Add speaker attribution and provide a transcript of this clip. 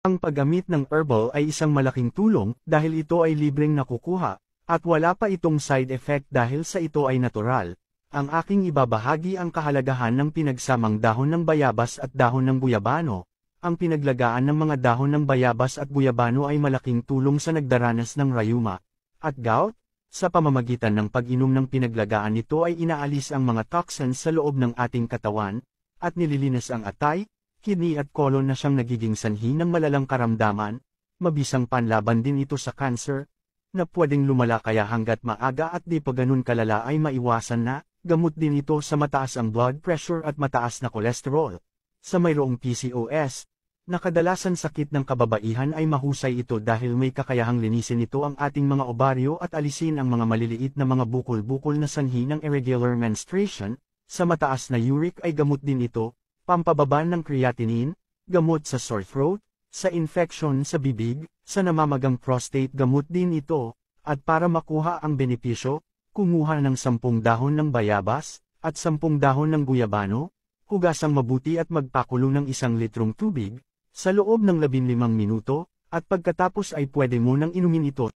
Speaker 1: Ang paggamit ng herbal ay isang malaking tulong dahil ito ay libreng nakukuha, at wala pa itong side effect dahil sa ito ay natural. Ang aking ibabahagi ang kahalagahan ng pinagsamang dahon ng bayabas at dahon ng guyabano. Ang pinaglagaan ng mga dahon ng bayabas at guyabano ay malaking tulong sa nagdaranas ng rayuma at gout. Sa pamamagitan ng pag-inom ng pinaglagaan nito ay inaalis ang mga toxins sa loob ng ating katawan, at nililinis ang atay, kidney at kolon na siyang nagiging sanhi ng malalang karamdaman. Mabisang panlaban din ito sa cancer, na pwedeng lumala kaya hanggat maaga at di pa ganun kalala ay maiwasan na. Gamot din ito sa mataas ang blood pressure at mataas na kolesterol. Sa mayroong PCOS, na kadalasan sakit ng kababaihan ay mahusay ito dahil may kakayahang linisin ito ang ating mga ovaryo at alisin ang mga maliliit na mga bukol-bukol na sanhi ng irregular menstruation. Sa mataas na uric ay gamot din ito, pampababa ng creatinine, gamot sa sore throat, sa infection sa bibig, sa namamagang prostate gamot din ito, at para makuha ang benepisyo, kumuha ng 10 dahon ng bayabas, at 10 dahon ng guyabano, hugasang mabuti at magpakulo ng 1 litrong tubig, sa loob ng 15 minuto, at pagkatapos ay pwede mo nang inumin ito